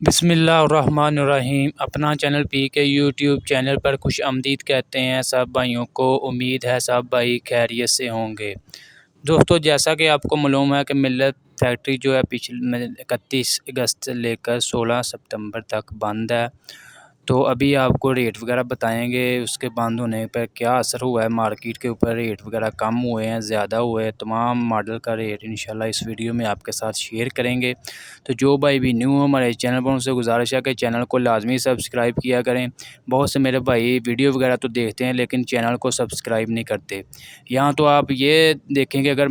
बिस्मिल्लाहिर्रहमानिर्रहीम। अपना channel P के यूट्यूब चैनल पर खुश आमदीद कहते हैं सब भाइयों को। उम्मीद है सब भाई खैरियत से होंगे। दोस्तों, जैसा कि आपको मालूम है कि मिल्लत फैक्ट्री जो है पिछले 31 अगस्त से लेकर 16 सितंबर तक बंद है। तो अभी आपको रेट वगैरह बताएंगे उसके बंद होने पर क्या असर हुआ है मार्केट के ऊपर। रेट वगैरह कम हुए हैं, ज़्यादा हुए हैं, तमाम मॉडल का रेट इंशाल्लाह इस वीडियो में आपके साथ शेयर करेंगे। तो जो भाई भी न्यू हो हमारे चैनल पर उनसे गुजारिश है कि चैनल को लाजमी सब्सक्राइब किया करें। बहुत से मेरे भाई वीडियो वगैरह तो देखते हैं लेकिन चैनल को सब्सक्राइब नहीं करते। यहाँ तो आप ये देखेंगे, अगर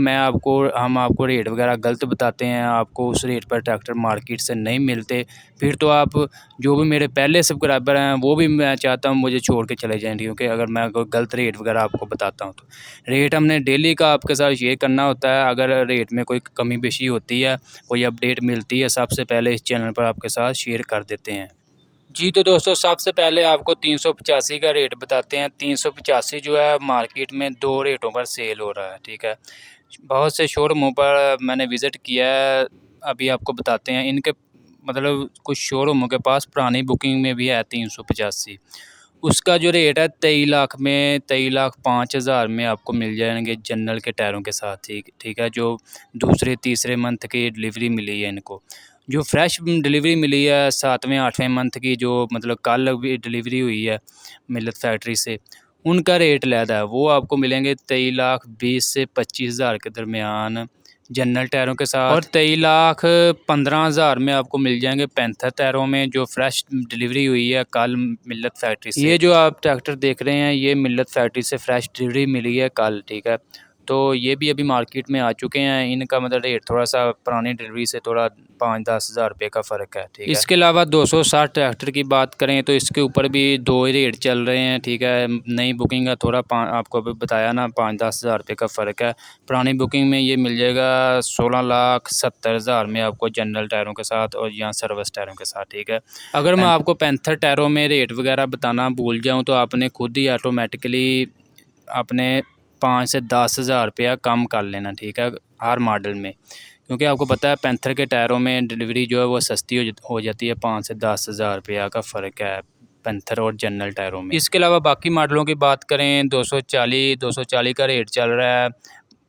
हम आपको रेट वगैरह गलत बताते हैं, आपको उस रेट पर ट्रैक्टर मार्केट से नहीं मिलते, फिर तो आप जो भी मेरे पहले सब्सक्राइबर हैं वो भी मैं चाहता हूँ मुझे छोड़ के चले जाएँ, क्योंकि अगर मैं कोई गलत रेट वगैरह आपको बताता हूँ तो रेट हमने डेली का आपके साथ शेयर करना होता है। अगर रेट में कोई कमी पेशी होती है, कोई अपडेट मिलती है, सबसे पहले इस चैनल पर आपके साथ शेयर कर देते हैं। जी तो दोस्तों, सबसे पहले आपको 385 का रेट बताते हैं। 385 जो है मार्केट में दो रेटों पर सेल हो रहा है, ठीक है। बहुत से शोरूमों पर मैंने विज़िट किया है, अभी आपको बताते हैं। इनके मतलब कुछ शोरूमों के पास पुरानी बुकिंग में भी है 385। उसका जो रेट है 23 लाख में, 23,05,000 में आपको मिल जाएंगे जनरल के टायरों के साथ। ठीक ठीक है। जो दूसरे तीसरे मंथ की डिलीवरी मिली है इनको, जो फ्रेश डिलीवरी मिली है 7वें 8वें मंथ की, जो मतलब कल अभी डिलीवरी हुई है मिल्लत फैक्ट्री से, उनका रेट लहदा है। वो आपको मिलेंगे 23,20,000 से 25,000 के दरमियान जनरल टायरों के साथ, और 23,15,000 में आपको मिल जाएंगे पैंथर टायरों में, जो फ्रेश डिलीवरी हुई है कल मिल्लत फैक्ट्री से। ये जो आप ट्रैक्टर देख रहे हैं ये मिल्लत फैक्ट्री से फ्रेश डिलीवरी मिली है कल, ठीक है। तो ये भी अभी मार्केट में आ चुके हैं। इनका मतलब रेट थोड़ा सा पुरानी डिलीवरी से थोड़ा 5-10 हज़ार रुपये का फ़र्क है, ठीक है। इसके अलावा 260 ट्रैक्टर की बात करें तो इसके ऊपर भी दो ही रेट चल रहे हैं, ठीक है। नई बुकिंग का थोड़ा आपको अभी बताया ना 5-10 हज़ार रुपये का फ़र्क है। पुरानी बुकिंग में ये मिल जाएगा 16,70,000 में आपको जनरल टायरों के साथ और यहाँ सर्विस टायरों के साथ, ठीक है। अगर मैं आपको पैंथर टायरों में रेट वगैरह बताना भूल जाऊँ तो आपने खुद ही ऑटोमेटिकली अपने 5 से 10 हज़ार रुपया कम कर लेना, ठीक है, हर मॉडल में। क्योंकि आपको पता है पैंथर के टायरों में डिलीवरी जो है वो सस्ती हो जाती है। 5 से 10 हज़ार रुपया का फ़र्क है पैंथर और जनरल टायरों में। इसके अलावा बाकी मॉडलों की बात करें 240 का रेट चल रहा है।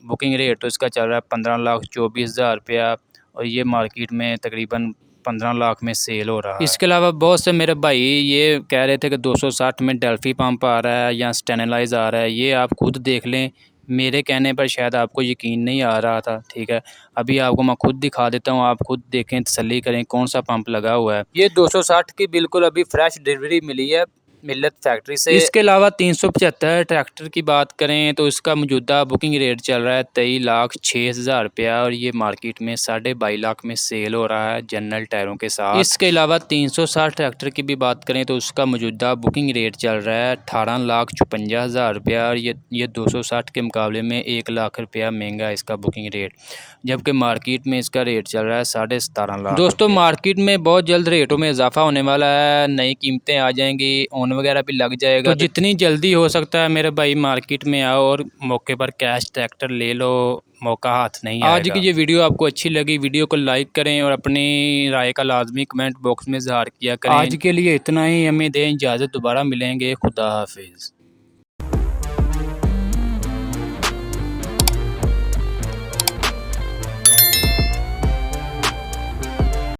बुकिंग रेट तो इसका चल रहा है 15,24,000 रुपया, और ये मार्केट में तकरीबन 15 लाख में सेल हो रहा है। इसके अलावा बहुत से मेरे भाई ये कह रहे थे कि 260 में डेल्फी पंप आ रहा है या स्टेनलाइज आ रहा है। ये आप खुद देख लें, मेरे कहने पर शायद आपको यकीन नहीं आ रहा था, ठीक है। अभी आपको मैं खुद दिखा देता हूँ, आप खुद देखें, तसल्ली करें कौन सा पंप लगा हुआ है। ये 260 की बिल्कुल अभी फ्रेश डिलीवरी मिली है मिल्लत फैक्ट्री से। इसके अलावा 375 ट्रैक्टर की बात करें तो इसका मौजूदा बुकिंग रेट चल रहा है 23,06,000 रुपया, और ये मार्केट में 22.5 लाख में सेल हो रहा है जनरल टायरों के साथ। इसके अलावा 360 ट्रैक्टर की भी बात करें तो उसका मौजूदा बुकिंग रेट चल रहा है 18,56,000 रुपया, और ये 260 के मुकाबले में 1 लाख रुपया महंगा है इसका बुकिंग रेट, जबकि मार्केट में इसका रेट चल रहा है 17.5 लाख। दोस्तों, मार्केट में बहुत जल्द रेटों में इजाफा होने वाला है, नई कीमतें आ जाएंगी, ओन वगैरह भी लग जाएगा। तो जितनी जल्दी हो सकता है मेरे भाई मार्केट में आओ और मौके पर कैश ट्रैक्टर ले लो, मौका हाथ नहीं आएगा। आज की ये वीडियो आपको अच्छी लगी, वीडियो को लाइक करें और अपनी राय का लाजमी कमेंट बॉक्स में इजहार किया करें। आज के लिए इतना ही, हमें दें इजाज़त, दोबारा मिलेंगे। खुदा हाफिज़।